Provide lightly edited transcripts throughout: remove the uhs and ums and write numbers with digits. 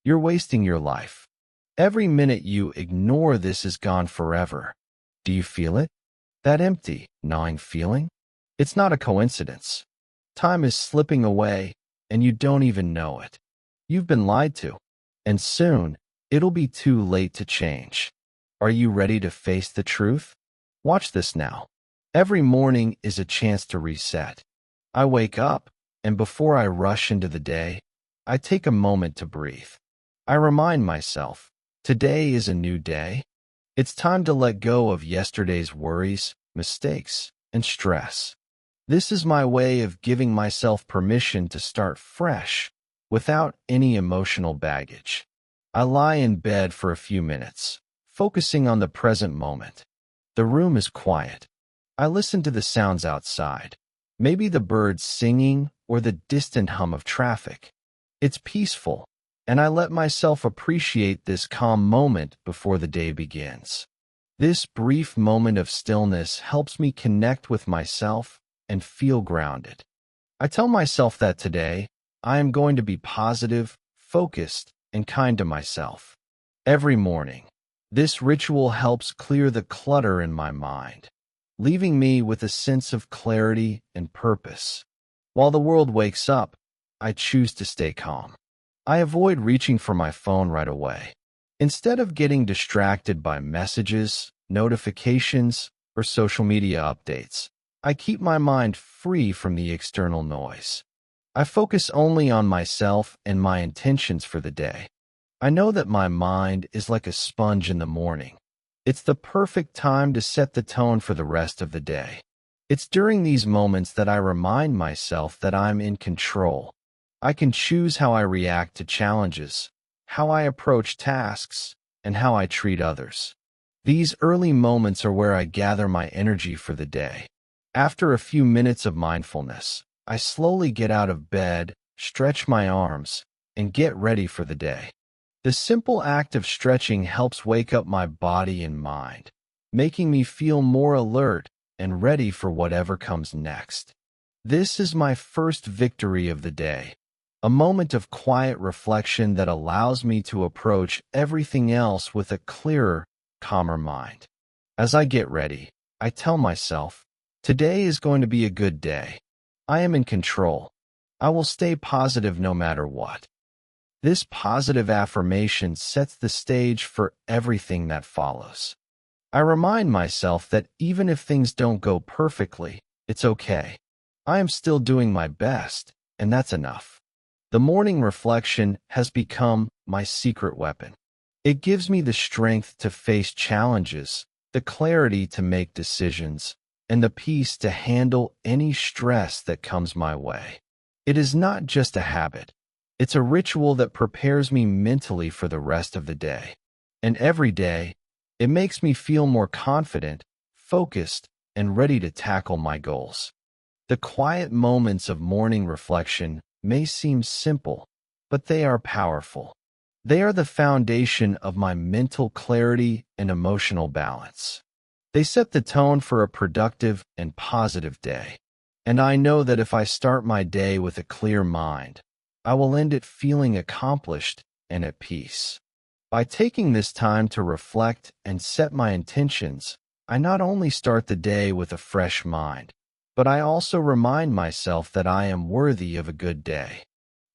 you're wasting your life. Every minute you ignore this is gone forever. Do you feel it? That empty, gnawing feeling? It's not a coincidence. Time is slipping away, and you don't even know it. You've been lied to, and soon it'll be too late to change. Are you ready to face the truth? Watch this now. Every morning is a chance to reset. I wake up, and before I rush into the day, I take a moment to breathe. I remind myself, today is a new day. It's time to let go of yesterday's worries, mistakes, and stress. This is my way of giving myself permission to start fresh, without any emotional baggage. I lie in bed for a few minutes, focusing on the present moment. The room is quiet. I listen to the sounds outside, maybe the birds singing or the distant hum of traffic. It's peaceful, and I let myself appreciate this calm moment before the day begins. This brief moment of stillness helps me connect with myself and feel grounded. I tell myself that today, I am going to be positive, focused, and kind to myself. Every morning, this ritual helps clear the clutter in my mind, leaving me with a sense of clarity and purpose. While the world wakes up, I choose to stay calm. I avoid reaching for my phone right away. Instead of getting distracted by messages, notifications, or social media updates, I keep my mind free from the external noise. I focus only on myself and my intentions for the day. I know that my mind is like a sponge in the morning. It's the perfect time to set the tone for the rest of the day. It's during these moments that I remind myself that I'm in control. I can choose how I react to challenges, how I approach tasks, and how I treat others. These early moments are where I gather my energy for the day. After a few minutes of mindfulness, I slowly get out of bed, stretch my arms, and get ready for the day. The simple act of stretching helps wake up my body and mind, making me feel more alert and ready for whatever comes next. This is my first victory of the day, a moment of quiet reflection that allows me to approach everything else with a clearer, calmer mind. As I get ready, I tell myself, today is going to be a good day. I am in control. I will stay positive no matter what. This positive affirmation sets the stage for everything that follows. I remind myself that even if things don't go perfectly, it's okay. I am still doing my best, and that's enough. The morning reflection has become my secret weapon. It gives me the strength to face challenges, the clarity to make decisions, and the peace to handle any stress that comes my way. It is not just a habit. It's a ritual that prepares me mentally for the rest of the day. And every day, it makes me feel more confident, focused, and ready to tackle my goals. The quiet moments of morning reflection may seem simple, but they are powerful. They are the foundation of my mental clarity and emotional balance. They set the tone for a productive and positive day. And I know that if I start my day with a clear mind, I will end it feeling accomplished and at peace. By taking this time to reflect and set my intentions, I not only start the day with a fresh mind, but I also remind myself that I am worthy of a good day.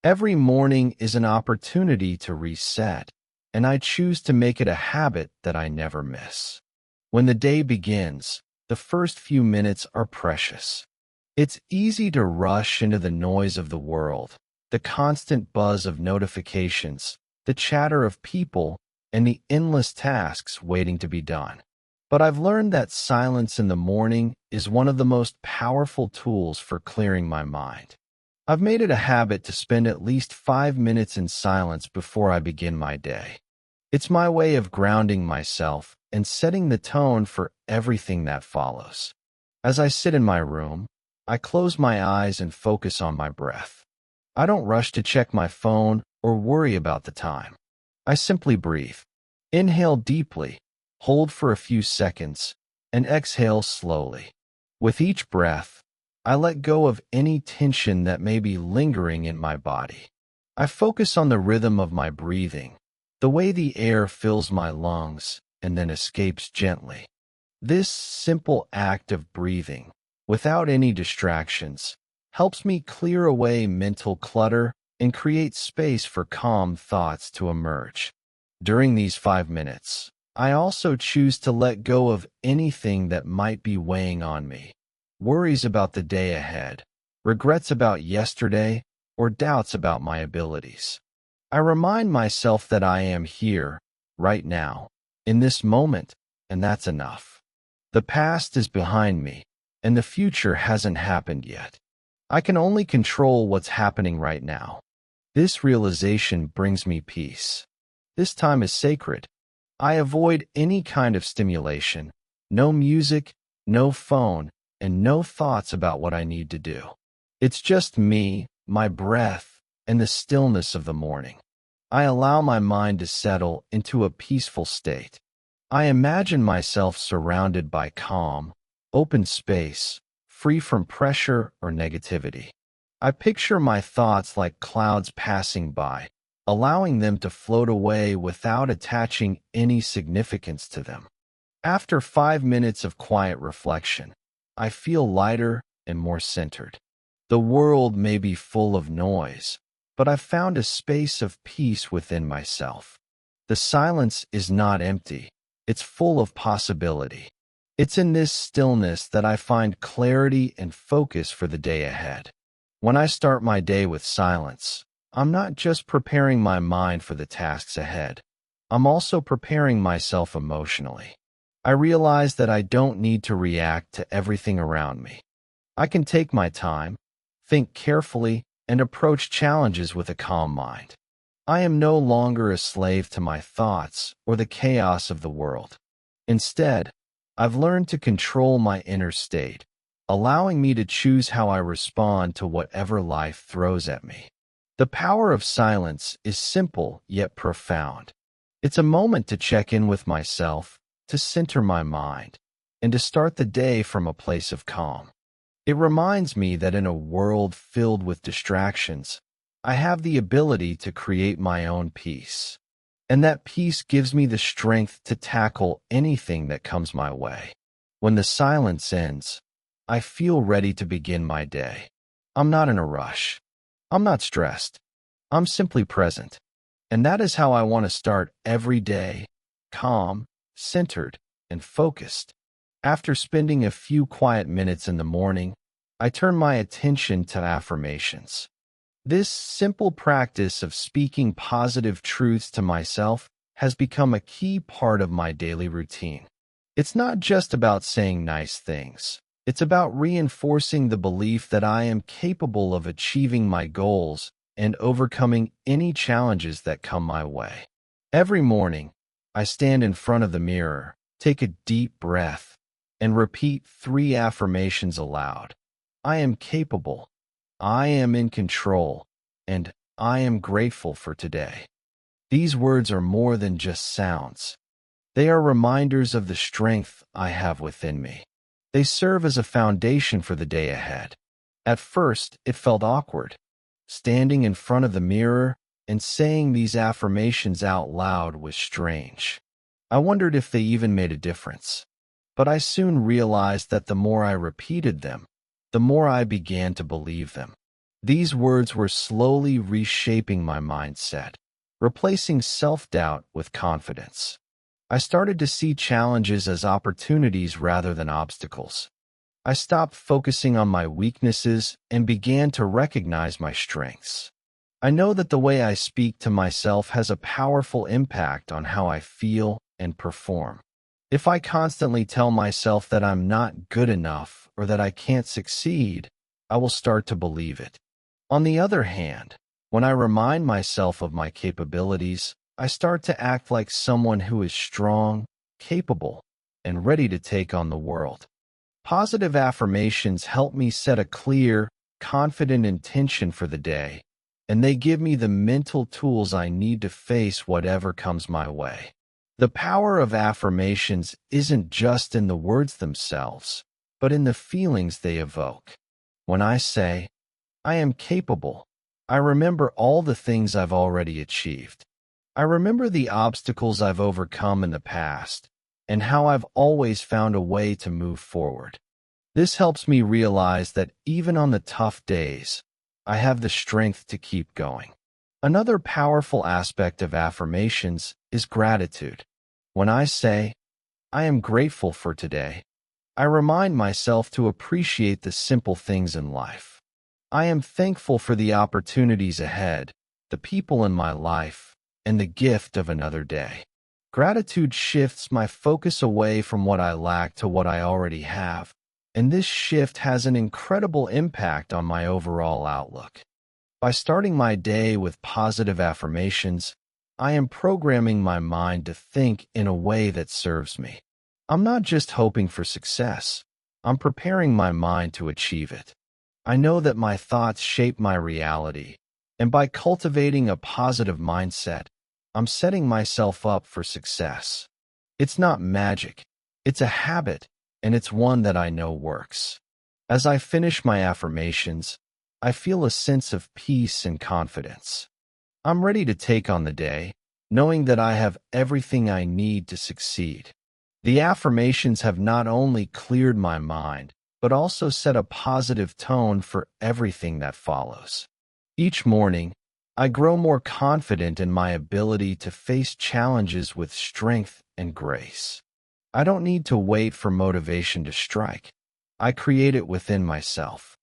Every morning is an opportunity to reset, and I choose to make it a habit that I never miss. When the day begins, the first few minutes are precious. It's easy to rush into the noise of the world, the constant buzz of notifications, the chatter of people, and the endless tasks waiting to be done. But I've learned that silence in the morning is one of the most powerful tools for clearing my mind. I've made it a habit to spend at least 5 minutes in silence before I begin my day. It's my way of grounding myself and setting the tone for everything that follows. As I sit in my room, I close my eyes and focus on my breath. I don't rush to check my phone or worry about the time. I simply breathe. Inhale deeply, hold for a few seconds, and exhale slowly. With each breath, I let go of any tension that may be lingering in my body. I focus on the rhythm of my breathing, the way the air fills my lungs and then escapes gently. This simple act of breathing, without any distractions, helps me clear away mental clutter and create space for calm thoughts to emerge. During these 5 minutes, I also choose to let go of anything that might be weighing on me. Worries about the day ahead, regrets about yesterday, or doubts about my abilities. I remind myself that I am here, right now, in this moment, and that's enough. The past is behind me, and the future hasn't happened yet. I can only control what's happening right now. This realization brings me peace. This time is sacred. I avoid any kind of stimulation, no music, no phone, and no thoughts about what I need to do. It's just me, my breath, and the stillness of the morning. I allow my mind to settle into a peaceful state. I imagine myself surrounded by calm, open space, free from pressure or negativity. I picture my thoughts like clouds passing by, allowing them to float away without attaching any significance to them. After 5 minutes of quiet reflection, I feel lighter and more centered. The world may be full of noise, but I've found a space of peace within myself. The silence is not empty, it's full of possibility. It's in this stillness that I find clarity and focus for the day ahead. When I start my day with silence, I'm not just preparing my mind for the tasks ahead. I'm also preparing myself emotionally. I realize that I don't need to react to everything around me. I can take my time, think carefully, and approach challenges with a calm mind. I am no longer a slave to my thoughts or the chaos of the world. Instead, I've learned to control my inner state, allowing me to choose how I respond to whatever life throws at me. The power of silence is simple yet profound. It's a moment to check in with myself, to center my mind, and to start the day from a place of calm. It reminds me that in a world filled with distractions, I have the ability to create my own peace. And that peace gives me the strength to tackle anything that comes my way. When the silence ends, I feel ready to begin my day. I'm not in a rush. I'm not stressed. I'm simply present. And that is how I want to start every day, calm, centered, and focused. After spending a few quiet minutes in the morning, I turn my attention to affirmations. This simple practice of speaking positive truths to myself has become a key part of my daily routine. It's not just about saying nice things. It's about reinforcing the belief that I am capable of achieving my goals and overcoming any challenges that come my way. Every morning, I stand in front of the mirror, take a deep breath, and repeat 3 affirmations aloud. I am capable. I am in control, and I am grateful for today. These words are more than just sounds. They are reminders of the strength I have within me. They serve as a foundation for the day ahead. At first, it felt awkward. Standing in front of the mirror and saying these affirmations out loud was strange. I wondered if they even made a difference. But I soon realized that the more I repeated them, the more I began to believe them. These words were slowly reshaping my mindset, replacing self-doubt with confidence. I started to see challenges as opportunities rather than obstacles. I stopped focusing on my weaknesses and began to recognize my strengths. I know that the way I speak to myself has a powerful impact on how I feel and perform. If I constantly tell myself that I'm not good enough or that I can't succeed, I will start to believe it. On the other hand, when I remind myself of my capabilities, I start to act like someone who is strong, capable, and ready to take on the world. Positive affirmations help me set a clear, confident intention for the day, and they give me the mental tools I need to face whatever comes my way. The power of affirmations isn't just in the words themselves, but in the feelings they evoke. When I say, I am capable, I remember all the things I've already achieved. I remember the obstacles I've overcome in the past and how I've always found a way to move forward. This helps me realize that even on the tough days, I have the strength to keep going. Another powerful aspect of affirmations is gratitude. When I say, I am grateful for today, I remind myself to appreciate the simple things in life. I am thankful for the opportunities ahead, the people in my life, and the gift of another day. Gratitude shifts my focus away from what I lack to what I already have, and this shift has an incredible impact on my overall outlook. By starting my day with positive affirmations, I am programming my mind to think in a way that serves me. I'm not just hoping for success, I'm preparing my mind to achieve it. I know that my thoughts shape my reality, and by cultivating a positive mindset, I'm setting myself up for success. It's not magic, it's a habit, and it's one that I know works. As I finish my affirmations, I feel a sense of peace and confidence. I'm ready to take on the day, knowing that I have everything I need to succeed. The affirmations have not only cleared my mind, but also set a positive tone for everything that follows. Each morning, I grow more confident in my ability to face challenges with strength and grace. I don't need to wait for motivation to strike. I create it within myself.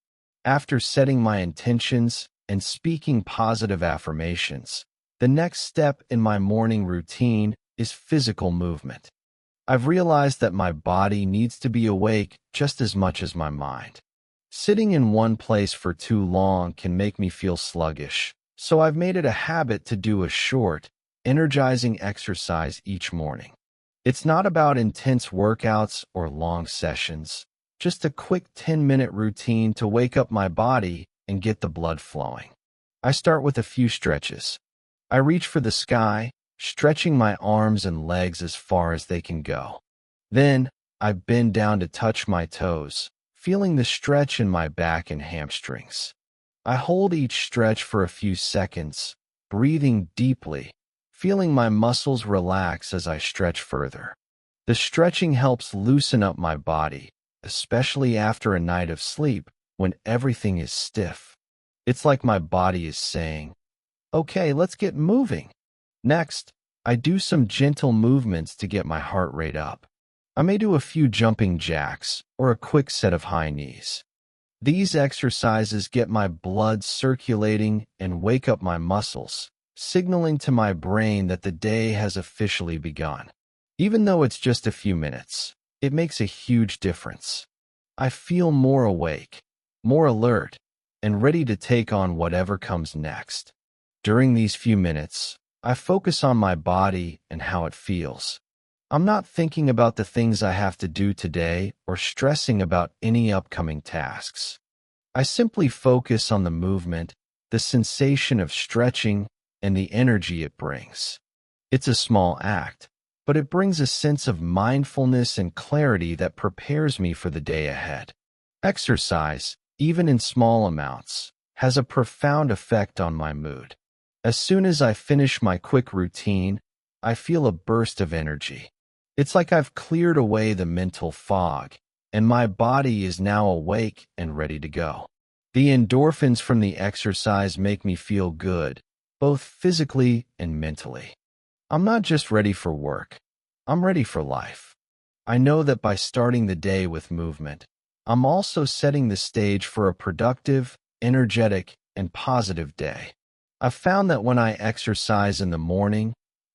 After setting my intentions and speaking positive affirmations, the next step in my morning routine is physical movement. I've realized that my body needs to be awake just as much as my mind. Sitting in one place for too long can make me feel sluggish, so I've made it a habit to do a short, energizing exercise each morning. It's not about intense workouts or long sessions, just a quick 10-minute routine to wake up my body and get the blood flowing. I start with a few stretches. I reach for the sky, stretching my arms and legs as far as they can go. Then, I bend down to touch my toes, feeling the stretch in my back and hamstrings. I hold each stretch for a few seconds, breathing deeply, feeling my muscles relax as I stretch further. The stretching helps loosen up my body, especially after a night of sleep when everything is stiff. It's like my body is saying, okay, let's get moving. Next, I do some gentle movements to get my heart rate up. I may do a few jumping jacks or a quick set of high knees. These exercises get my blood circulating and wake up my muscles, signaling to my brain that the day has officially begun. Even though it's just a few minutes, it makes a huge difference. I feel more awake, more alert, and ready to take on whatever comes next. During these few minutes, I focus on my body and how it feels. I'm not thinking about the things I have to do today or stressing about any upcoming tasks. I simply focus on the movement, the sensation of stretching, and the energy it brings. It's a small act, but it brings a sense of mindfulness and clarity that prepares me for the day ahead. Exercise, even in small amounts, has a profound effect on my mood. As soon as I finish my quick routine, I feel a burst of energy. It's like I've cleared away the mental fog, and my body is now awake and ready to go. The endorphins from the exercise make me feel good, both physically and mentally. I'm not just ready for work, I'm ready for life. I know that by starting the day with movement, I'm also setting the stage for a productive, energetic, and positive day. I've found that when I exercise in the morning,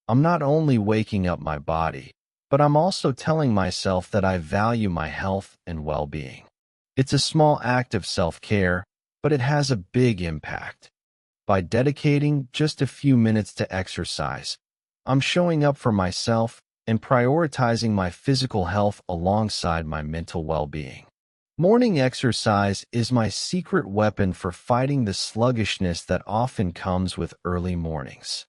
I'm not only waking up my body, but I'm also telling myself that I value my health and well-being. It's a small act of self-care, but it has a big impact. By dedicating just a few minutes to exercise, I'm showing up for myself and prioritizing my physical health alongside my mental well-being. Morning exercise is my secret weapon for fighting the sluggishness that often comes with early mornings.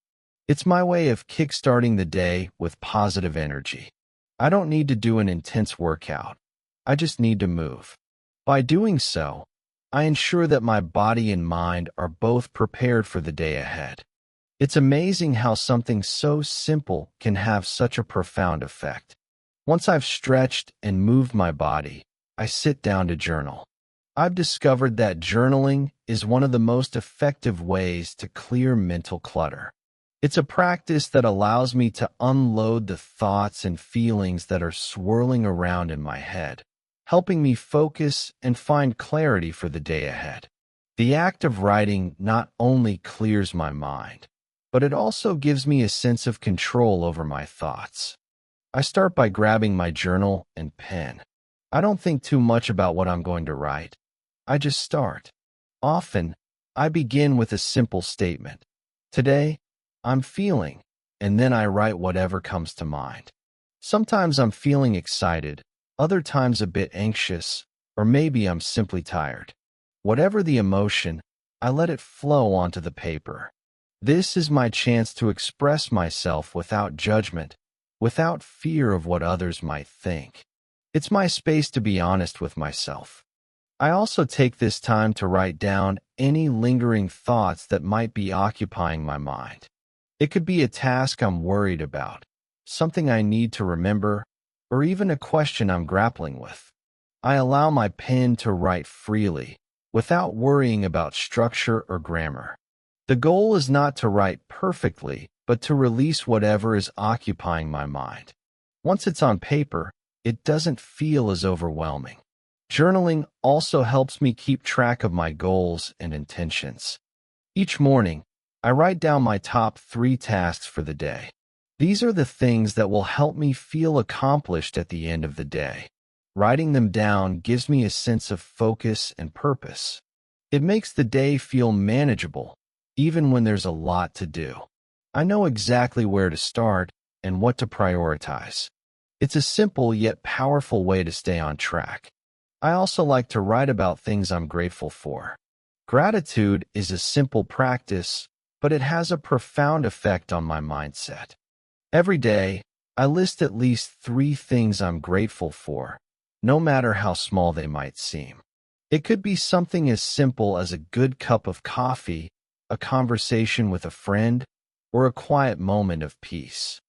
It's my way of kickstarting the day with positive energy. I don't need to do an intense workout. I just need to move. By doing so, I ensure that my body and mind are both prepared for the day ahead. It's amazing how something so simple can have such a profound effect. Once I've stretched and moved my body, I sit down to journal. I've discovered that journaling is one of the most effective ways to clear mental clutter. It's a practice that allows me to unload the thoughts and feelings that are swirling around in my head, helping me focus and find clarity for the day ahead. The act of writing not only clears my mind, but it also gives me a sense of control over my thoughts. I start by grabbing my journal and pen. I don't think too much about what I'm going to write. I just start. Often, I begin with a simple statement. Today, I'm feeling, and then I write whatever comes to mind. Sometimes I'm feeling excited, other times a bit anxious, or maybe I'm simply tired. Whatever the emotion, I let it flow onto the paper. This is my chance to express myself without judgment, without fear of what others might think. It's my space to be honest with myself. I also take this time to write down any lingering thoughts that might be occupying my mind. It could be a task I'm worried about, something I need to remember, or even a question I'm grappling with. I allow my pen to write freely, without worrying about structure or grammar. The goal is not to write perfectly, but to release whatever is occupying my mind. Once it's on paper, it doesn't feel as overwhelming. Journaling also helps me keep track of my goals and intentions. Each morning, I write down my top 3 tasks for the day. These are the things that will help me feel accomplished at the end of the day. Writing them down gives me a sense of focus and purpose. It makes the day feel manageable, even when there's a lot to do. I know exactly where to start and what to prioritize. It's a simple yet powerful way to stay on track. I also like to write about things I'm grateful for. Gratitude is a simple practice, but it has a profound effect on my mindset. Every day, I list at least 3 things I'm grateful for, no matter how small they might seem. It could be something as simple as a good cup of coffee, a conversation with a friend, or a quiet moment of peace.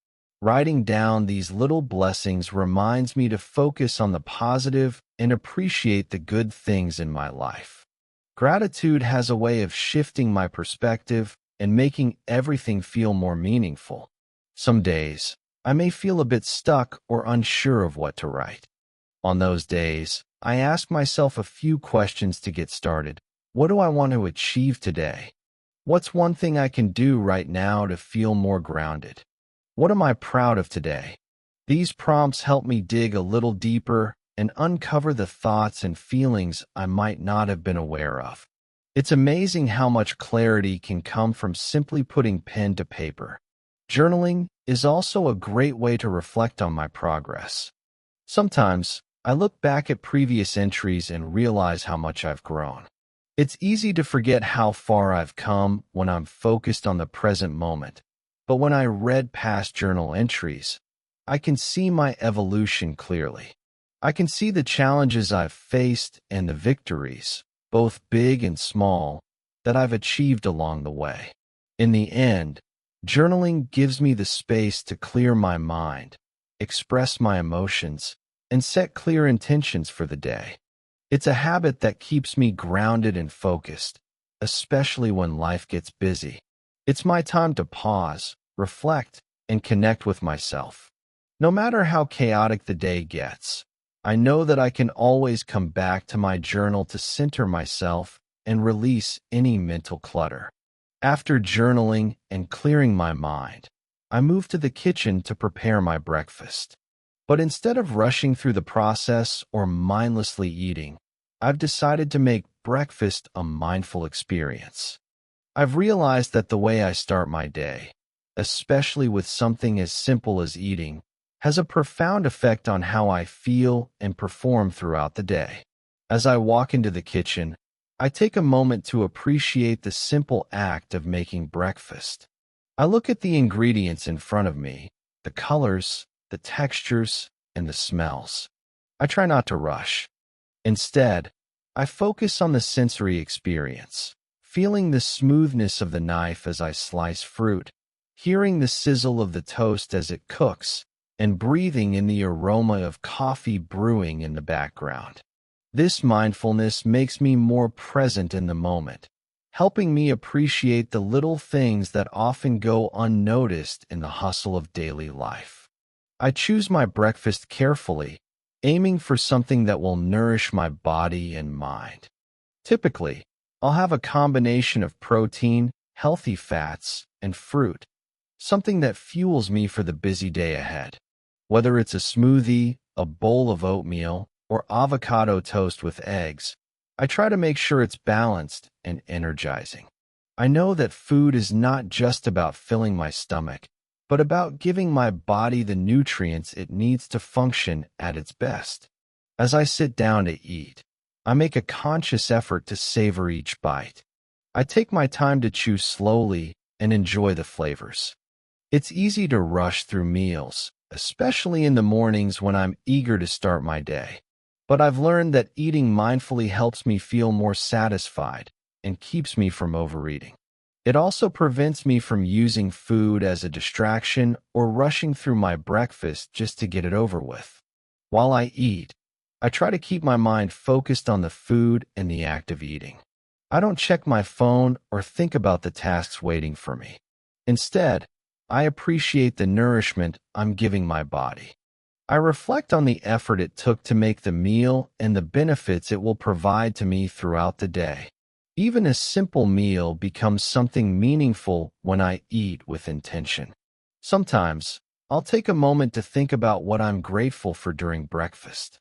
Writing down these little blessings reminds me to focus on the positive and appreciate the good things in my life. Gratitude has a way of shifting my perspective and making everything feel more meaningful. Some days, I may feel a bit stuck or unsure of what to write. On those days, I ask myself a few questions to get started. What do I want to achieve today? What's one thing I can do right now to feel more grounded? What am I proud of today? These prompts help me dig a little deeper and uncover the thoughts and feelings I might not have been aware of. It's amazing how much clarity can come from simply putting pen to paper. Journaling is also a great way to reflect on my progress. Sometimes, I look back at previous entries and realize how much I've grown. It's easy to forget how far I've come when I'm focused on the present moment. But when I read past journal entries, I can see my evolution clearly. I can see the challenges I've faced and the victories, both big and small, that I've achieved along the way. In the end, journaling gives me the space to clear my mind, express my emotions, and set clear intentions for the day. It's a habit that keeps me grounded and focused, especially when life gets busy. It's my time to pause, reflect, and connect with myself. No matter how chaotic the day gets, I know that I can always come back to my journal to center myself and release any mental clutter. After journaling and clearing my mind, I move to the kitchen to prepare my breakfast. But instead of rushing through the process or mindlessly eating, I've decided to make breakfast a mindful experience. I've realized that the way I start my day, especially with something as simple as eating, has a profound effect on how I feel and perform throughout the day. As I walk into the kitchen, I take a moment to appreciate the simple act of making breakfast. I look at the ingredients in front of me, the colors, the textures, and the smells. I try not to rush. Instead, I focus on the sensory experience, feeling the smoothness of the knife as I slice fruit, hearing the sizzle of the toast as it cooks, and breathing in the aroma of coffee brewing in the background. This mindfulness makes me more present in the moment, helping me appreciate the little things that often go unnoticed in the hustle of daily life. I choose my breakfast carefully, aiming for something that will nourish my body and mind. Typically, I'll have a combination of protein, healthy fats, and fruit, something that fuels me for the busy day ahead. Whether it's a smoothie, a bowl of oatmeal, or avocado toast with eggs, I try to make sure it's balanced and energizing. I know that food is not just about filling my stomach, but about giving my body the nutrients it needs to function at its best. As I sit down to eat, I make a conscious effort to savor each bite. I take my time to chew slowly and enjoy the flavors. It's easy to rush through meals, especially in the mornings when I'm eager to start my day. But I've learned that eating mindfully helps me feel more satisfied and keeps me from overeating. It also prevents me from using food as a distraction or rushing through my breakfast just to get it over with. While I eat, I try to keep my mind focused on the food and the act of eating. I don't check my phone or think about the tasks waiting for me. Instead, I appreciate the nourishment I'm giving my body. I reflect on the effort it took to make the meal and the benefits it will provide to me throughout the day. Even a simple meal becomes something meaningful when I eat with intention. Sometimes, I'll take a moment to think about what I'm grateful for during breakfast.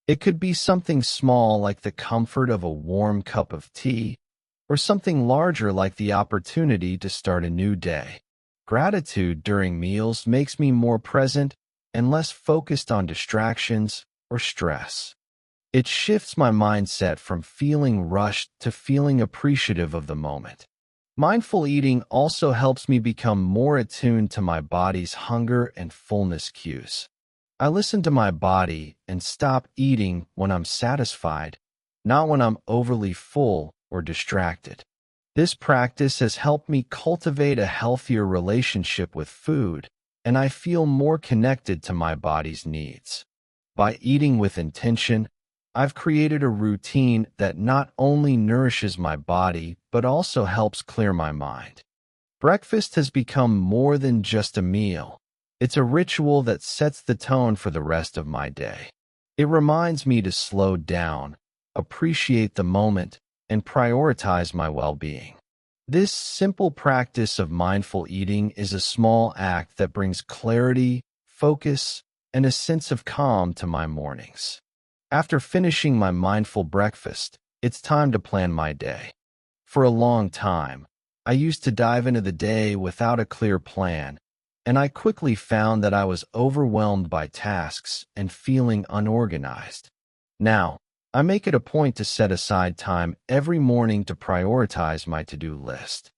It could be something small like the comfort of a warm cup of tea, or something larger like the opportunity to start a new day. Gratitude during meals makes me more present and less focused on distractions or stress. It shifts my mindset from feeling rushed to feeling appreciative of the moment. Mindful eating also helps me become more attuned to my body's hunger and fullness cues. I listen to my body and stop eating when I'm satisfied, not when I'm overly full or distracted. This practice has helped me cultivate a healthier relationship with food, and I feel more connected to my body's needs. By eating with intention, I've created a routine that not only nourishes my body, but also helps clear my mind. Breakfast has become more than just a meal. It's a ritual that sets the tone for the rest of my day. It reminds me to slow down, appreciate the moment, and prioritize my well-being. This simple practice of mindful eating is a small act that brings clarity, focus, and a sense of calm to my mornings. After finishing my mindful breakfast, it's time to plan my day. For a long time, I used to dive into the day without a clear plan, and I quickly found that I was overwhelmed by tasks and feeling unorganized. Now, I make it a point to set aside time every morning to prioritize my to-do list.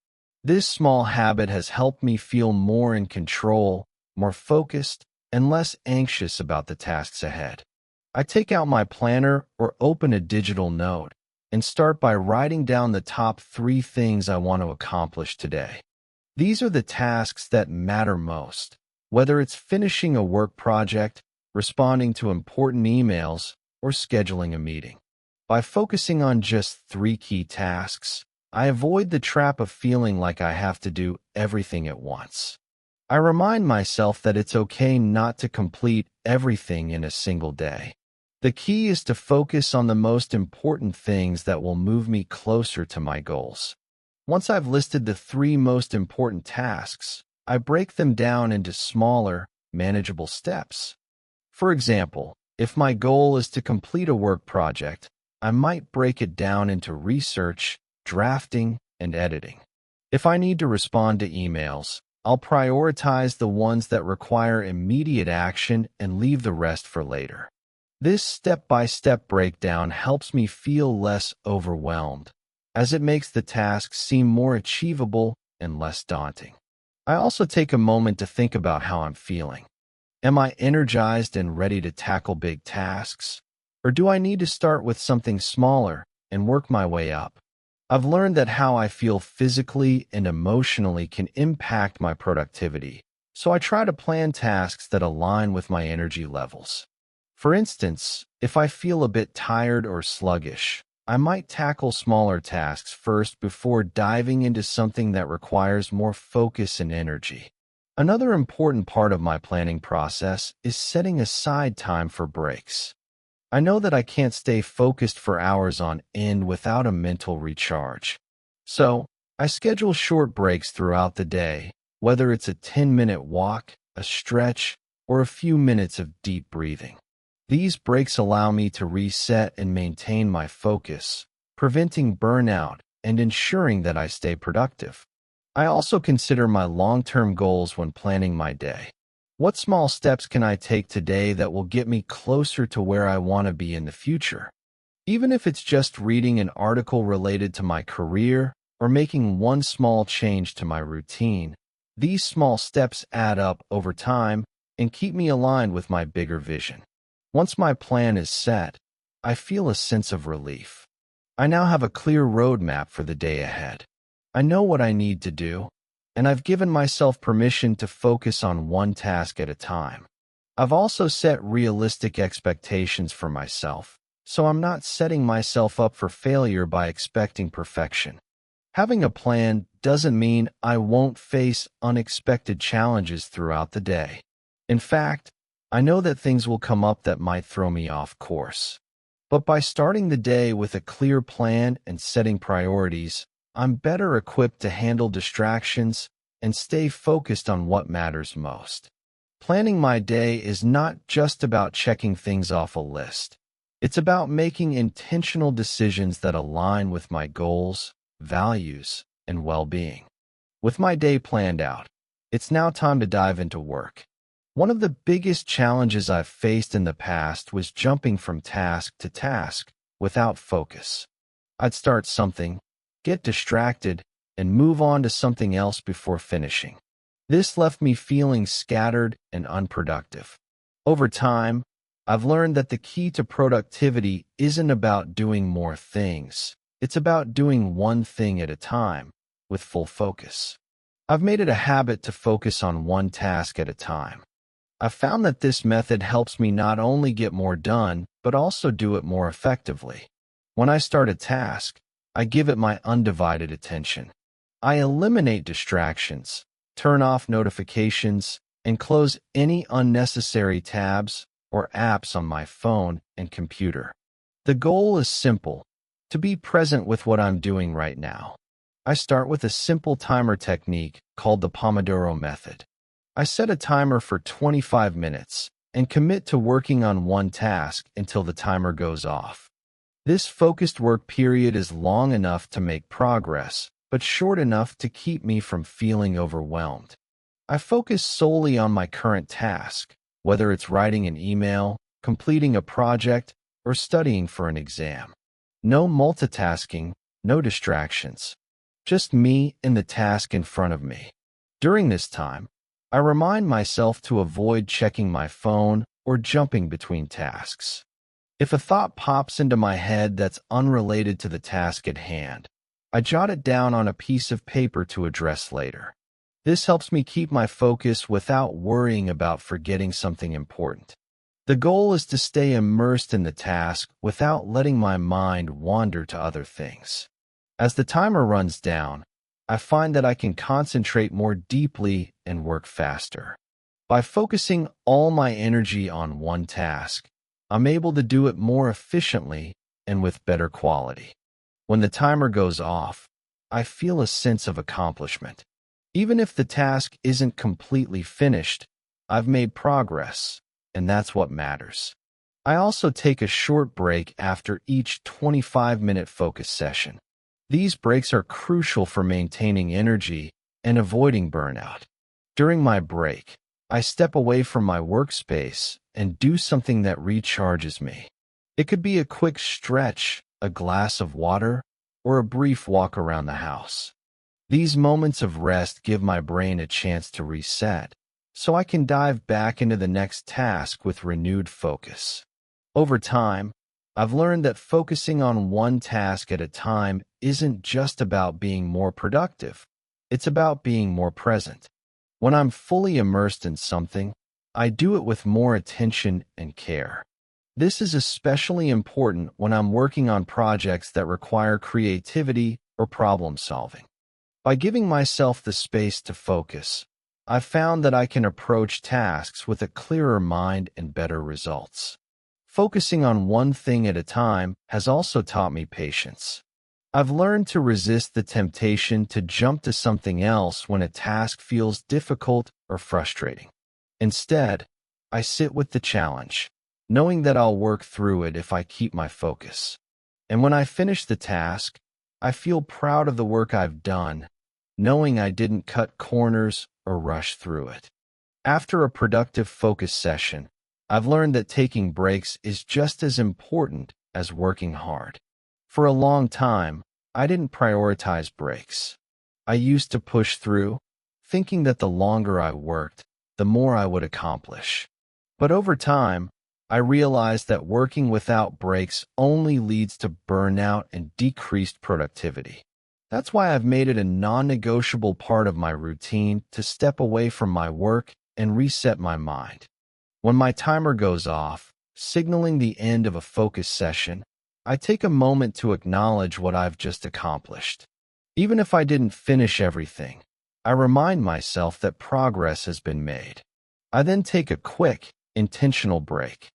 This small habit has helped me feel more in control, more focused, and less anxious about the tasks ahead. I take out my planner or open a digital note and start by writing down the top 3 things I want to accomplish today. These are the tasks that matter most, whether it's finishing a work project, responding to important emails, or scheduling a meeting. By focusing on just 3 key tasks, I avoid the trap of feeling like I have to do everything at once. I remind myself that it's okay not to complete everything in a single day. The key is to focus on the most important things that will move me closer to my goals. Once I've listed the 3 most important tasks, I break them down into smaller, manageable steps. For example, if my goal is to complete a work project, I might break it down into research, drafting, and editing. If I need to respond to emails, I'll prioritize the ones that require immediate action and leave the rest for later. This step-by-step breakdown helps me feel less overwhelmed, as it makes the tasks seem more achievable and less daunting. I also take a moment to think about how I'm feeling. Am I energized and ready to tackle big tasks? Or do I need to start with something smaller and work my way up. I've learned that how I feel physically and emotionally can impact my productivity, so I try to plan tasks that align with my energy levels. For instance, if I feel a bit tired or sluggish, I might tackle smaller tasks first before diving into something that requires more focus and energy. Another important part of my planning process is setting aside time for breaks. I know that I can't stay focused for hours on end without a mental recharge. So, I schedule short breaks throughout the day, whether it's a 10-minute walk, a stretch, or a few minutes of deep breathing. These breaks allow me to reset and maintain my focus, preventing burnout and ensuring that I stay productive. I also consider my long-term goals when planning my day. What small steps can I take today that will get me closer to where I want to be in the future? Even if it's just reading an article related to my career or making one small change to my routine, these small steps add up over time and keep me aligned with my bigger vision. Once my plan is set, I feel a sense of relief. I now have a clear roadmap for the day ahead. I know what I need to do, and I've given myself permission to focus on one task at a time. I've also set realistic expectations for myself, so I'm not setting myself up for failure by expecting perfection. Having a plan doesn't mean I won't face unexpected challenges throughout the day. In fact, I know that things will come up that might throw me off course. But by starting the day with a clear plan and setting priorities, I'm better equipped to handle distractions and stay focused on what matters most. Planning my day is not just about checking things off a list. It's about making intentional decisions that align with my goals, values, and well-being. With my day planned out, it's now time to dive into work. One of the biggest challenges I've faced in the past was jumping from task to task without focus. I'd start something, get distracted, and move on to something else before finishing. This left me feeling scattered and unproductive. Over time, I've learned that the key to productivity isn't about doing more things. It's about doing one thing at a time with full focus. I've made it a habit to focus on one task at a time. I've found that this method helps me not only get more done, but also do it more effectively. When I start a task, I give it my undivided attention. I eliminate distractions, turn off notifications, and close any unnecessary tabs or apps on my phone and computer. The goal is simple: to be present with what I'm doing right now. I start with a simple timer technique called the Pomodoro method. I set a timer for 25 minutes and commit to working on one task until the timer goes off. This focused work period is long enough to make progress, but short enough to keep me from feeling overwhelmed. I focus solely on my current task, whether it's writing an email, completing a project, or studying for an exam. No multitasking, no distractions. Just me and the task in front of me. During this time, I remind myself to avoid checking my phone or jumping between tasks. If a thought pops into my head that's unrelated to the task at hand, I jot it down on a piece of paper to address later. This helps me keep my focus without worrying about forgetting something important. The goal is to stay immersed in the task without letting my mind wander to other things. As the timer runs down, I find that I can concentrate more deeply and work faster. By focusing all my energy on one task, I'm able to do it more efficiently and with better quality. When the timer goes off, I feel a sense of accomplishment. Even if the task isn't completely finished, I've made progress, and that's what matters. I also take a short break after each 25-minute focus session. These breaks are crucial for maintaining energy and avoiding burnout. During my break, I step away from my workspace and do something that recharges me. It could be a quick stretch, a glass of water, or a brief walk around the house. These moments of rest give my brain a chance to reset, so I can dive back into the next task with renewed focus. Over time, I've learned that focusing on one task at a time isn't just about being more productive. It's about being more present. When I'm fully immersed in something, I do it with more attention and care. This is especially important when I'm working on projects that require creativity or problem solving. By giving myself the space to focus, I've found that I can approach tasks with a clearer mind and better results. Focusing on one thing at a time has also taught me patience. I've learned to resist the temptation to jump to something else when a task feels difficult or frustrating. Instead, I sit with the challenge, knowing that I'll work through it if I keep my focus. And when I finish the task, I feel proud of the work I've done, knowing I didn't cut corners or rush through it. After a productive focus session, I've learned that taking breaks is just as important as working hard. For a long time, I didn't prioritize breaks. I used to push through, thinking that the longer I worked, the more I would accomplish. But over time, I realized that working without breaks only leads to burnout and decreased productivity. That's why I've made it a non-negotiable part of my routine to step away from my work and reset my mind. When my timer goes off, signaling the end of a focus session, I take a moment to acknowledge what I've just accomplished. Even if I didn't finish everything, I remind myself that progress has been made. I then take a quick, intentional break.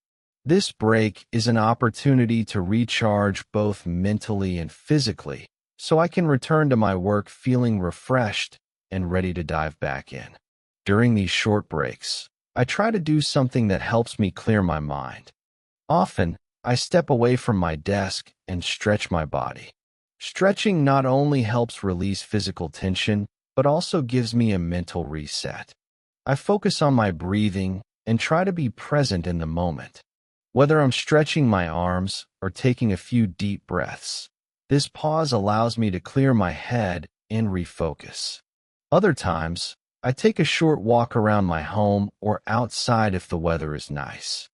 This break is an opportunity to recharge both mentally and physically, so I can return to my work feeling refreshed and ready to dive back in. During these short breaks, I try to do something that helps me clear my mind. Often, I step away from my desk and stretch my body. Stretching not only helps release physical tension, but also gives me a mental reset. I focus on my breathing and try to be present in the moment. Whether I'm stretching my arms or taking a few deep breaths, this pause allows me to clear my head and refocus. Other times, I take a short walk around my home or outside if the weather is nice.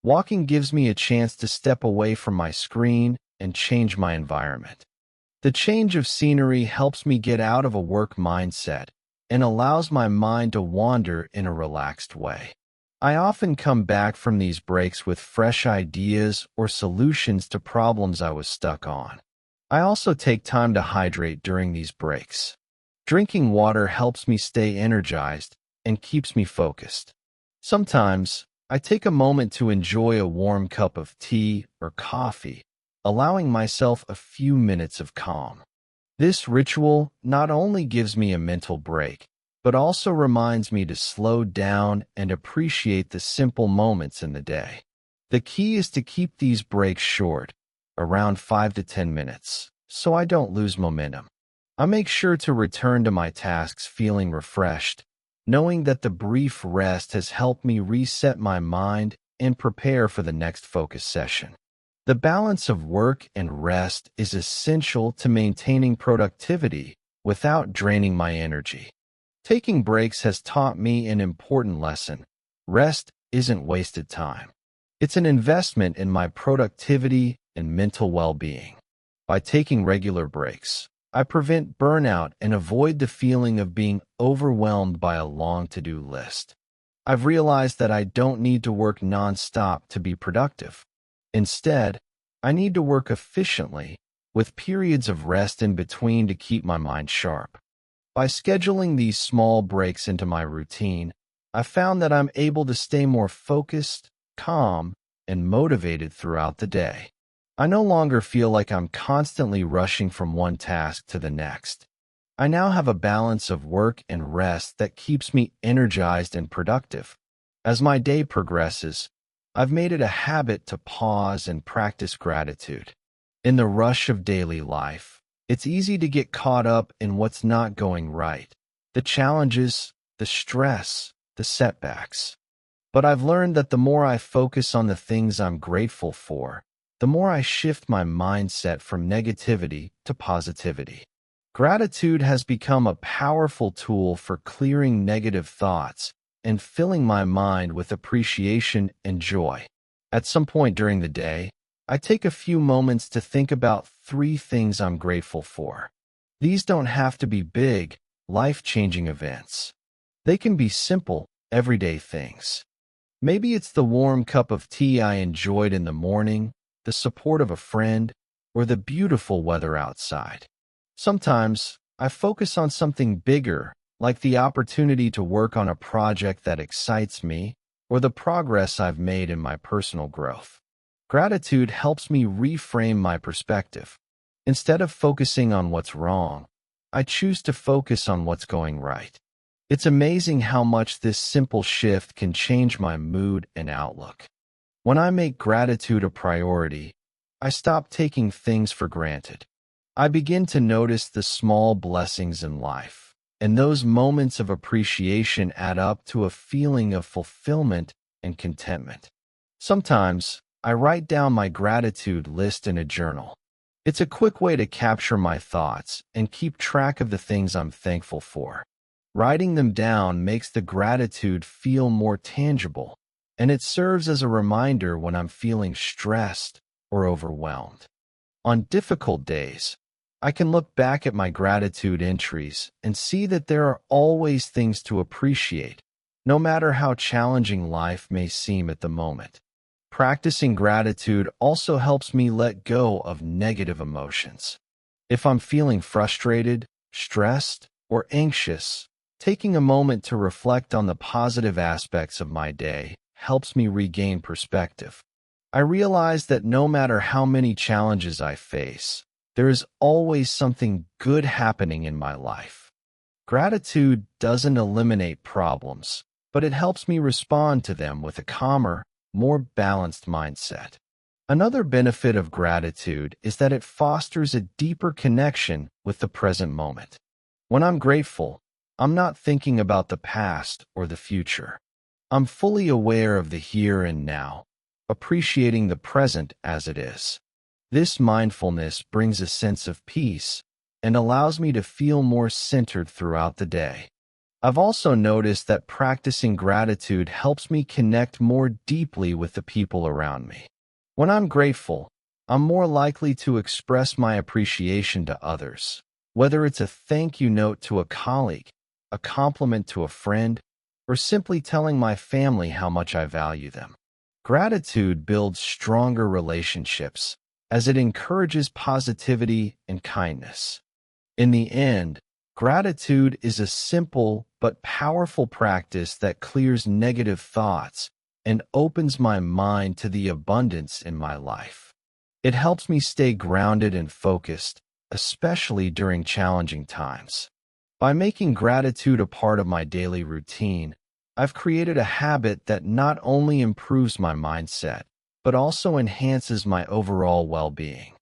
Walking gives me a chance to step away from my screen and change my environment. The change of scenery helps me get out of a work mindset and allows my mind to wander in a relaxed way. I often come back from these breaks with fresh ideas or solutions to problems I was stuck on. I also take time to hydrate during these breaks. Drinking water helps me stay energized and keeps me focused. Sometimes, I take a moment to enjoy a warm cup of tea or coffee, allowing myself a few minutes of calm. This ritual not only gives me a mental break, but also reminds me to slow down and appreciate the simple moments in the day. The key is to keep these breaks short, around 5 to 10 minutes, so I don't lose momentum. I make sure to return to my tasks feeling refreshed, knowing that the brief rest has helped me reset my mind and prepare for the next focus session. The balance of work and rest is essential to maintaining productivity without draining my energy. Taking breaks has taught me an important lesson. Rest isn't wasted time. It's an investment in my productivity and mental well-being. By taking regular breaks, I prevent burnout and avoid the feeling of being overwhelmed by a long to-do list. I've realized that I don't need to work nonstop to be productive. Instead, I need to work efficiently, with periods of rest in between to keep my mind sharp. By scheduling these small breaks into my routine, I've found that I'm able to stay more focused, calm, and motivated throughout the day. I no longer feel like I'm constantly rushing from one task to the next. I now have a balance of work and rest that keeps me energized and productive. As my day progresses, I've made it a habit to pause and practice gratitude. In the rush of daily life, it's easy to get caught up in what's not going right, the challenges, the stress, the setbacks. But I've learned that the more I focus on the things I'm grateful for, the more I shift my mindset from negativity to positivity. Gratitude has become a powerful tool for clearing negative thoughts and filling my mind with appreciation and joy. At some point during the day, I take a few moments to think about 3 things I'm grateful for. These don't have to be big, life-changing events. They can be simple, everyday things. Maybe it's the warm cup of tea I enjoyed in the morning, the support of a friend, or the beautiful weather outside. Sometimes, I focus on something bigger, like the opportunity to work on a project that excites me, or the progress I've made in my personal growth. Gratitude helps me reframe my perspective. Instead of focusing on what's wrong, I choose to focus on what's going right. It's amazing how much this simple shift can change my mood and outlook. When I make gratitude a priority, I stop taking things for granted. I begin to notice the small blessings in life, and those moments of appreciation add up to a feeling of fulfillment and contentment. Sometimes, I write down my gratitude list in a journal. It's a quick way to capture my thoughts and keep track of the things I'm thankful for. Writing them down makes the gratitude feel more tangible, and it serves as a reminder when I'm feeling stressed or overwhelmed. On difficult days, I can look back at my gratitude entries and see that there are always things to appreciate, no matter how challenging life may seem at the moment. Practicing gratitude also helps me let go of negative emotions. If I'm feeling frustrated, stressed, or anxious, taking a moment to reflect on the positive aspects of my day helps me regain perspective. I realize that no matter how many challenges I face, there is always something good happening in my life. Gratitude doesn't eliminate problems, but it helps me respond to them with a calmer, more balanced mindset. Another benefit of gratitude is that it fosters a deeper connection with the present moment. When I'm grateful, I'm not thinking about the past or the future. I'm fully aware of the here and now, appreciating the present as it is. This mindfulness brings a sense of peace and allows me to feel more centered throughout the day. I've also noticed that practicing gratitude helps me connect more deeply with the people around me. When I'm grateful, I'm more likely to express my appreciation to others, whether it's a thank you note to a colleague, a compliment to a friend, or simply telling my family how much I value them. Gratitude builds stronger relationships as it encourages positivity and kindness. In the end, gratitude is a simple but powerful practice that clears negative thoughts and opens my mind to the abundance in my life. It helps me stay grounded and focused, especially during challenging times. By making gratitude a part of my daily routine, I've created a habit that not only improves my mindset, but also enhances my overall well-being.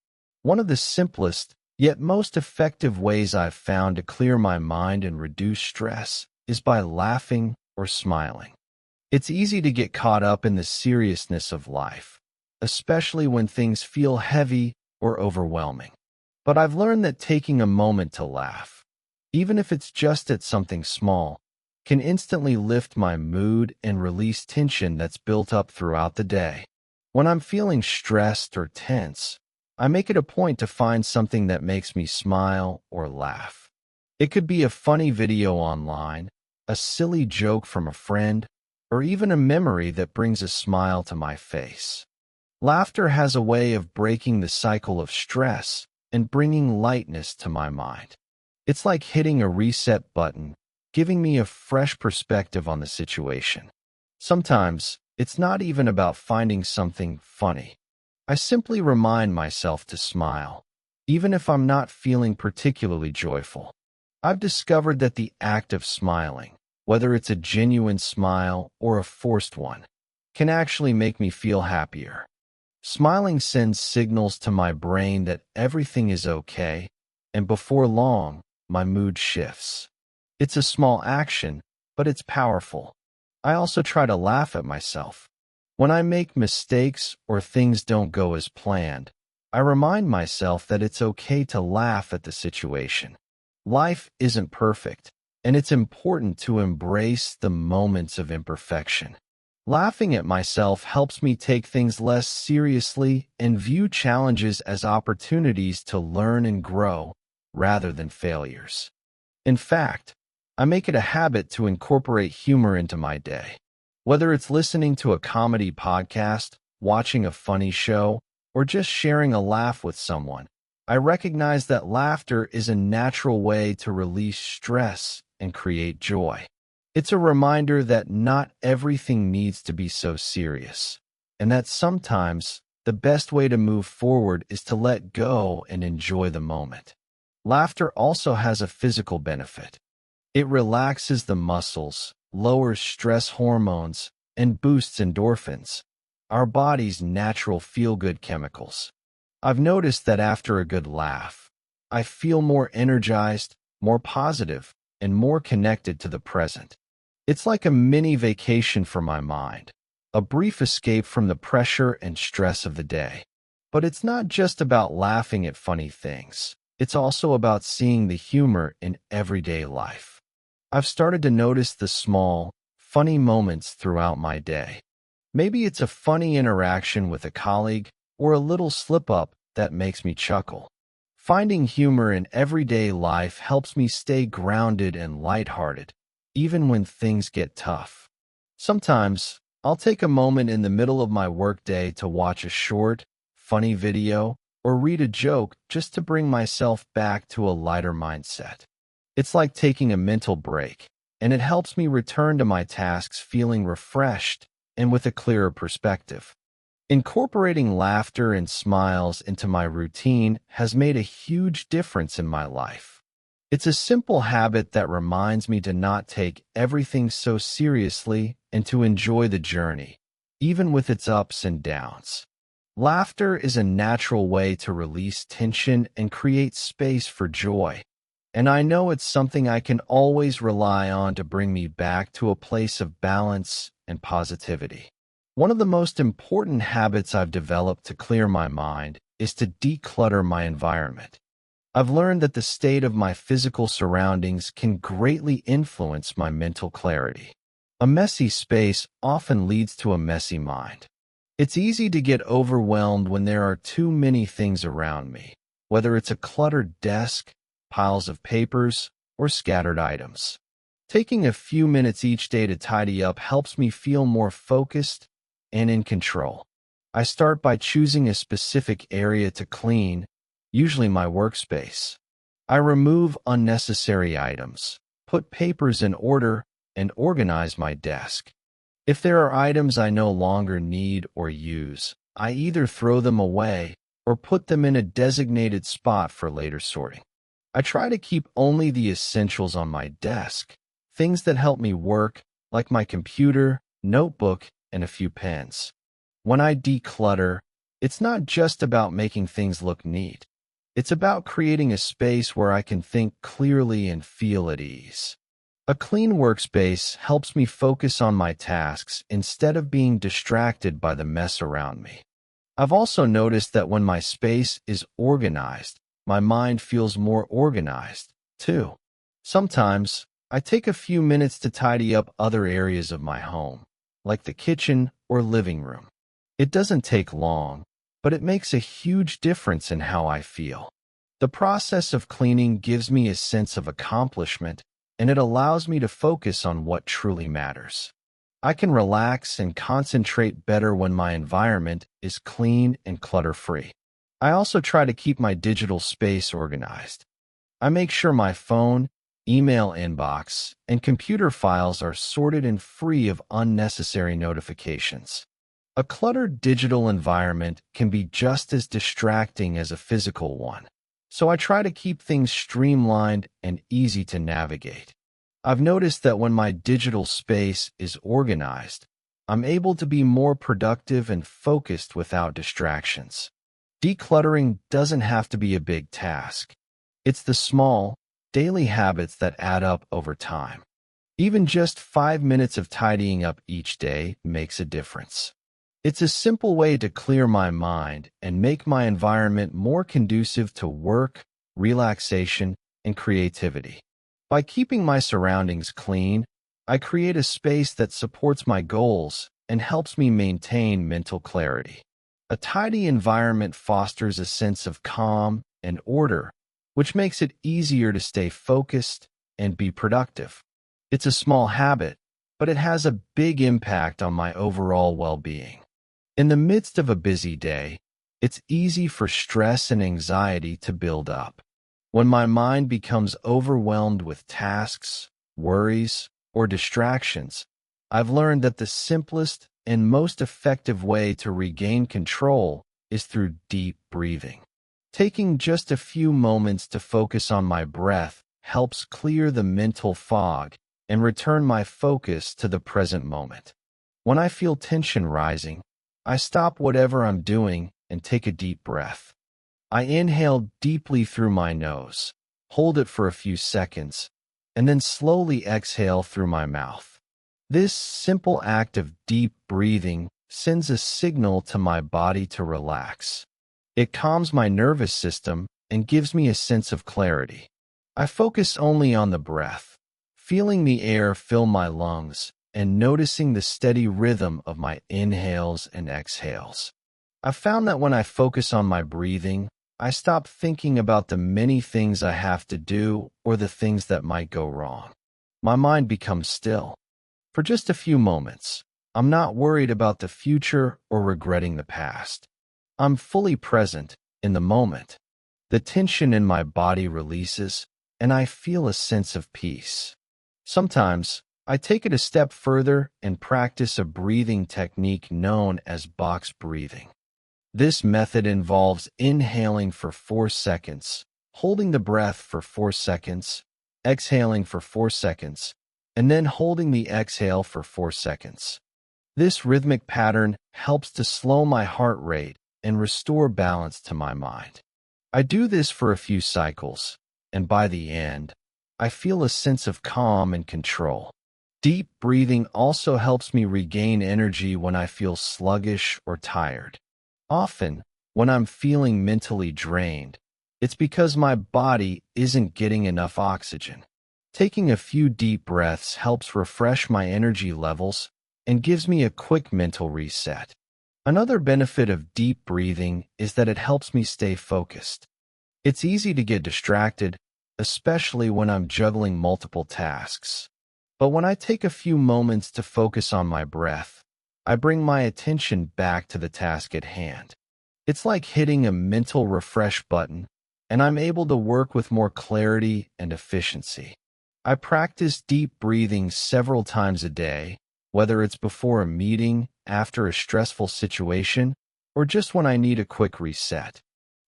One of the simplest, yet most effective ways I've found to clear my mind and reduce stress is by laughing or smiling. It's easy to get caught up in the seriousness of life, especially when things feel heavy or overwhelming. But I've learned that taking a moment to laugh, even if it's just at something small, can instantly lift my mood and release tension that's built up throughout the day. When I'm feeling stressed or tense, I make it a point to find something that makes me smile or laugh. It could be a funny video online, a silly joke from a friend, or even a memory that brings a smile to my face. Laughter has a way of breaking the cycle of stress and bringing lightness to my mind. It's like hitting a reset button, giving me a fresh perspective on the situation. Sometimes, it's not even about finding something funny. I simply remind myself to smile, even if I'm not feeling particularly joyful. I've discovered that the act of smiling, whether it's a genuine smile or a forced one, can actually make me feel happier. Smiling sends signals to my brain that everything is okay, and before long, my mood shifts. It's a small action, but it's powerful. I also try to laugh at myself. When I make mistakes or things don't go as planned, I remind myself that it's okay to laugh at the situation. Life isn't perfect, and it's important to embrace the moments of imperfection. Laughing at myself helps me take things less seriously and view challenges as opportunities to learn and grow rather than failures. In fact, I make it a habit to incorporate humor into my day. Whether it's listening to a comedy podcast, watching a funny show, or just sharing a laugh with someone, I recognize that laughter is a natural way to release stress and create joy. It's a reminder that not everything needs to be so serious, and that sometimes the best way to move forward is to let go and enjoy the moment. Laughter also has a physical benefit. It relaxes the muscles, lowers stress hormones, and boosts endorphins, our body's natural feel-good chemicals. I've noticed that after a good laugh, I feel more energized, more positive, and more connected to the present. It's like a mini vacation for my mind, a brief escape from the pressure and stress of the day. But it's not just about laughing at funny things. It's also about seeing the humor in everyday life. I've started to notice the small, funny moments throughout my day. Maybe it's a funny interaction with a colleague or a little slip-up that makes me chuckle. Finding humor in everyday life helps me stay grounded and lighthearted, even when things get tough. Sometimes, I'll take a moment in the middle of my workday to watch a short, funny video or read a joke just to bring myself back to a lighter mindset. It's like taking a mental break, and it helps me return to my tasks feeling refreshed and with a clearer perspective. Incorporating laughter and smiles into my routine has made a huge difference in my life. It's a simple habit that reminds me to not take everything so seriously and to enjoy the journey, even with its ups and downs. Laughter is a natural way to release tension and create space for joy, and I know it's something I can always rely on to bring me back to a place of balance and positivity. One of the most important habits I've developed to clear my mind is to declutter my environment. I've learned that the state of my physical surroundings can greatly influence my mental clarity. A messy space often leads to a messy mind. It's easy to get overwhelmed when there are too many things around me, whether it's a cluttered desk, piles of papers, or scattered items. Taking a few minutes each day to tidy up helps me feel more focused and in control. I start by choosing a specific area to clean, usually my workspace. I remove unnecessary items, put papers in order, and organize my desk. If there are items I no longer need or use, I either throw them away or put them in a designated spot for later sorting. I try to keep only the essentials on my desk, things that help me work, like my computer, notebook, and a few pens. When I declutter, it's not just about making things look neat. It's about creating a space where I can think clearly and feel at ease. A clean workspace helps me focus on my tasks instead of being distracted by the mess around me. I've also noticed that when my space is organized, my mind feels more organized, too. Sometimes, I take a few minutes to tidy up other areas of my home, like the kitchen or living room. It doesn't take long, but it makes a huge difference in how I feel. The process of cleaning gives me a sense of accomplishment, and it allows me to focus on what truly matters. I can relax and concentrate better when my environment is clean and clutter-free. I also try to keep my digital space organized. I make sure my phone, email inbox, and computer files are sorted and free of unnecessary notifications. A cluttered digital environment can be just as distracting as a physical one, so I try to keep things streamlined and easy to navigate. I've noticed that when my digital space is organized, I'm able to be more productive and focused without distractions. Decluttering doesn't have to be a big task. It's the small, daily habits that add up over time. Even just 5 minutes of tidying up each day makes a difference. It's a simple way to clear my mind and make my environment more conducive to work, relaxation, and creativity. By keeping my surroundings clean, I create a space that supports my goals and helps me maintain mental clarity. A tidy environment fosters a sense of calm and order, which makes it easier to stay focused and be productive. It's a small habit, but it has a big impact on my overall well-being. In the midst of a busy day, it's easy for stress and anxiety to build up. When my mind becomes overwhelmed with tasks, worries, or distractions, I've learned that the simplest and most effective way to regain control is through deep breathing. Taking just a few moments to focus on my breath helps clear the mental fog and return my focus to the present moment. When I feel tension rising, I stop whatever I'm doing and take a deep breath. I inhale deeply through my nose, hold it for a few seconds, and then slowly exhale through my mouth. This simple act of deep breathing sends a signal to my body to relax. It calms my nervous system and gives me a sense of clarity. I focus only on the breath, feeling the air fill my lungs and noticing the steady rhythm of my inhales and exhales. I've found that when I focus on my breathing, I stop thinking about the many things I have to do or the things that might go wrong. My mind becomes still. For just a few moments, I'm not worried about the future or regretting the past. I'm fully present in the moment. The tension in my body releases, and I feel a sense of peace. Sometimes, I take it a step further and practice a breathing technique known as box breathing. This method involves inhaling for 4 seconds, holding the breath for 4 seconds, exhaling for 4 seconds, and then holding the exhale for 4 seconds. This rhythmic pattern helps to slow my heart rate and restore balance to my mind. I do this for a few cycles, and by the end, I feel a sense of calm and control. Deep breathing also helps me regain energy when I feel sluggish or tired. Often, when I'm feeling mentally drained, it's because my body isn't getting enough oxygen. Taking a few deep breaths helps refresh my energy levels and gives me a quick mental reset. Another benefit of deep breathing is that it helps me stay focused. It's easy to get distracted, especially when I'm juggling multiple tasks. But when I take a few moments to focus on my breath, I bring my attention back to the task at hand. It's like hitting a mental refresh button, and I'm able to work with more clarity and efficiency. I practice deep breathing several times a day, whether it's before a meeting, after a stressful situation, or just when I need a quick reset.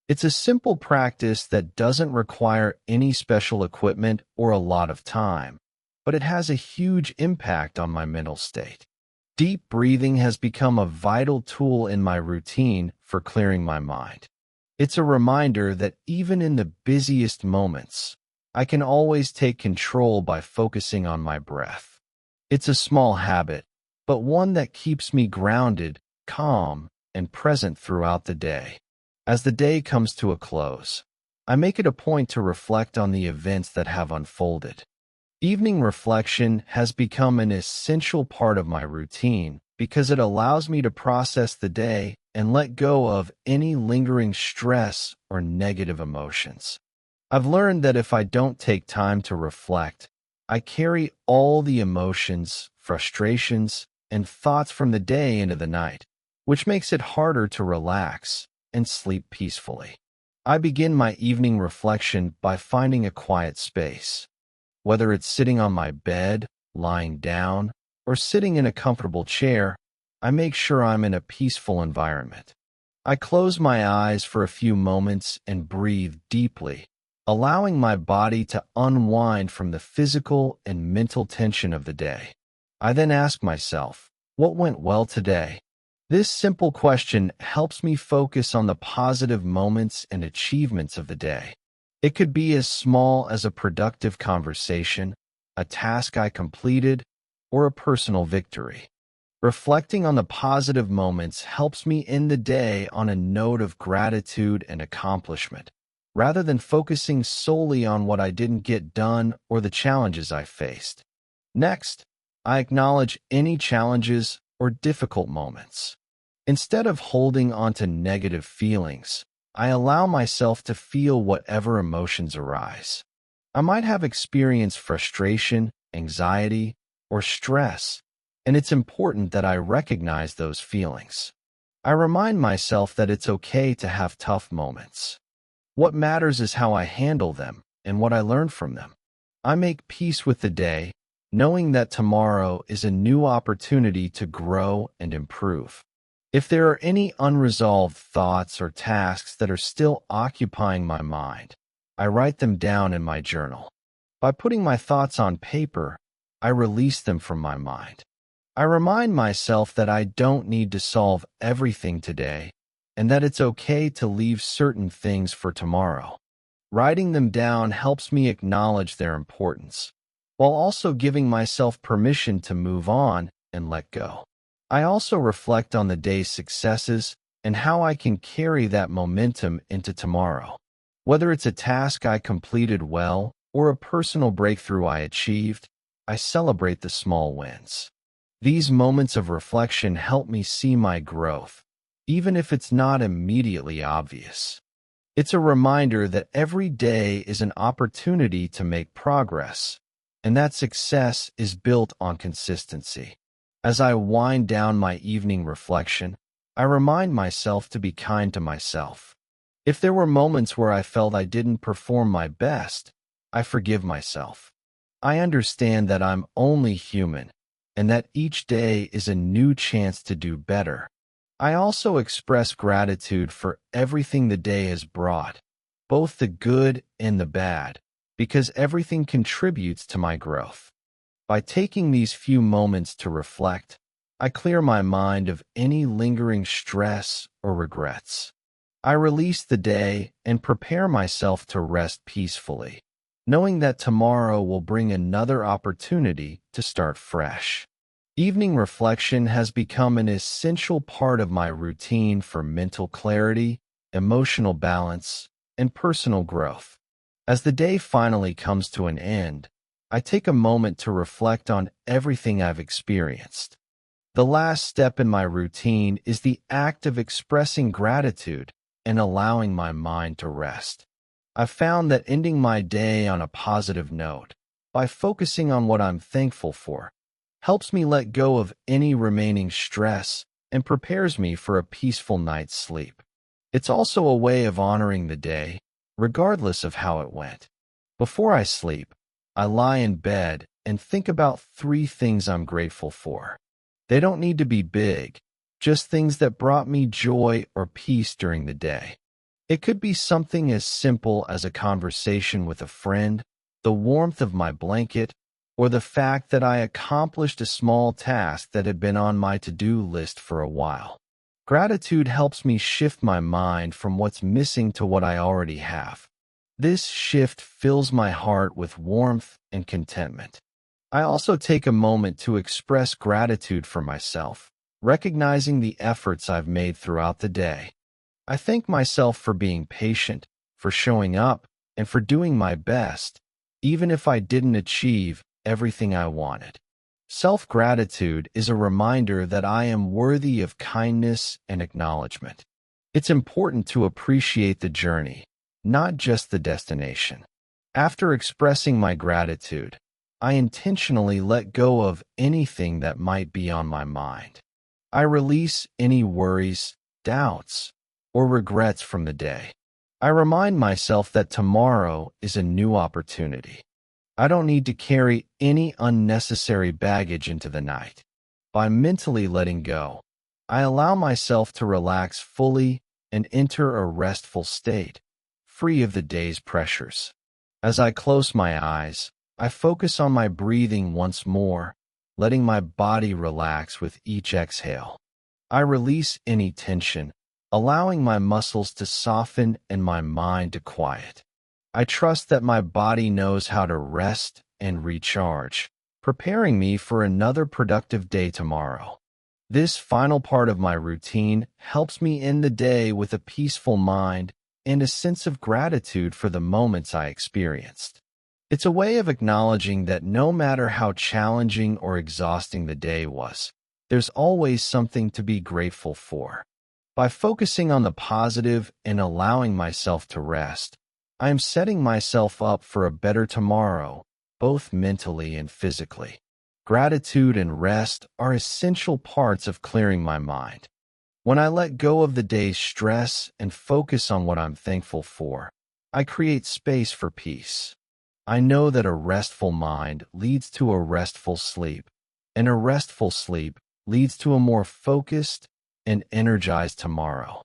It's a simple practice that doesn't require any special equipment or a lot of time, but it has a huge impact on my mental state. Deep breathing has become a vital tool in my routine for clearing my mind. It's a reminder that even in the busiest moments, I can always take control by focusing on my breath. It's a small habit, but one that keeps me grounded, calm, and present throughout the day. As the day comes to a close, I make it a point to reflect on the events that have unfolded. Evening reflection has become an essential part of my routine because it allows me to process the day and let go of any lingering stress or negative emotions. I've learned that if I don't take time to reflect, I carry all the emotions, frustrations, and thoughts from the day into the night, which makes it harder to relax and sleep peacefully. I begin my evening reflection by finding a quiet space. Whether it's sitting on my bed, lying down, or sitting in a comfortable chair, I make sure I'm in a peaceful environment. I close my eyes for a few moments and breathe deeply, allowing my body to unwind from the physical and mental tension of the day. I then ask myself, what went well today? This simple question helps me focus on the positive moments and achievements of the day. It could be as small as a productive conversation, a task I completed, or a personal victory. Reflecting on the positive moments helps me end the day on a note of gratitude and accomplishment, rather than focusing solely on what I didn't get done or the challenges I faced. Next, I acknowledge any challenges or difficult moments. Instead of holding on to negative feelings, I allow myself to feel whatever emotions arise. I might have experienced frustration, anxiety, or stress, and it's important that I recognize those feelings. I remind myself that it's okay to have tough moments. What matters is how I handle them and what I learn from them. I make peace with the day, knowing that tomorrow is a new opportunity to grow and improve. If there are any unresolved thoughts or tasks that are still occupying my mind, I write them down in my journal. By putting my thoughts on paper, I release them from my mind. I remind myself that I don't need to solve everything today and that it's okay to leave certain things for tomorrow. Writing them down helps me acknowledge their importance, while also giving myself permission to move on and let go. I also reflect on the day's successes and how I can carry that momentum into tomorrow. Whether it's a task I completed well or a personal breakthrough I achieved, I celebrate the small wins. These moments of reflection help me see my growth, even if it's not immediately obvious. It's a reminder that every day is an opportunity to make progress, and that success is built on consistency. As I wind down my evening reflection, I remind myself to be kind to myself. If there were moments where I felt I didn't perform my best, I forgive myself. I understand that I'm only human and that each day is a new chance to do better. I also express gratitude for everything the day has brought, both the good and the bad, because everything contributes to my growth. By taking these few moments to reflect, I clear my mind of any lingering stress or regrets. I release the day and prepare myself to rest peacefully, knowing that tomorrow will bring another opportunity to start fresh. Evening reflection has become an essential part of my routine for mental clarity, emotional balance, and personal growth. As the day finally comes to an end, I take a moment to reflect on everything I've experienced. The last step in my routine is the act of expressing gratitude and allowing my mind to rest. I've found that ending my day on a positive note, by focusing on what I'm thankful for, helps me let go of any remaining stress and prepares me for a peaceful night's sleep. It's also a way of honoring the day, regardless of how it went. Before I sleep, I lie in bed and think about 3 things I'm grateful for. They don't need to be big, just things that brought me joy or peace during the day. It could be something as simple as a conversation with a friend, the warmth of my blanket, or the fact that I accomplished a small task that had been on my to-do list for a while. Gratitude helps me shift my mind from what's missing to what I already have. This shift fills my heart with warmth and contentment. I also take a moment to express gratitude for myself, recognizing the efforts I've made throughout the day. I thank myself for being patient, for showing up, and for doing my best, even if I didn't achieve everything I wanted. Self-gratitude is a reminder that I am worthy of kindness and acknowledgement. It's important to appreciate the journey, not just the destination. After expressing my gratitude, I intentionally let go of anything that might be on my mind. I release any worries, doubts, or regrets from the day. I remind myself that tomorrow is a new opportunity. I don't need to carry any unnecessary baggage into the night. By mentally letting go, I allow myself to relax fully and enter a restful state, free of the day's pressures. As I close my eyes, I focus on my breathing once more, letting my body relax with each exhale. I release any tension, allowing my muscles to soften and my mind to quiet. I trust that my body knows how to rest and recharge, preparing me for another productive day tomorrow. This final part of my routine helps me end the day with a peaceful mind and a sense of gratitude for the moments I experienced. It's a way of acknowledging that no matter how challenging or exhausting the day was, There's always something to be grateful for. By focusing on the positive and allowing myself to rest, I am setting myself up for a better tomorrow, both mentally and physically. Gratitude and rest are essential parts of clearing my mind. When I let go of the day's stress and focus on what I'm thankful for, I create space for peace. I know that a restful mind leads to a restful sleep, and a restful sleep leads to a more focused and energized tomorrow.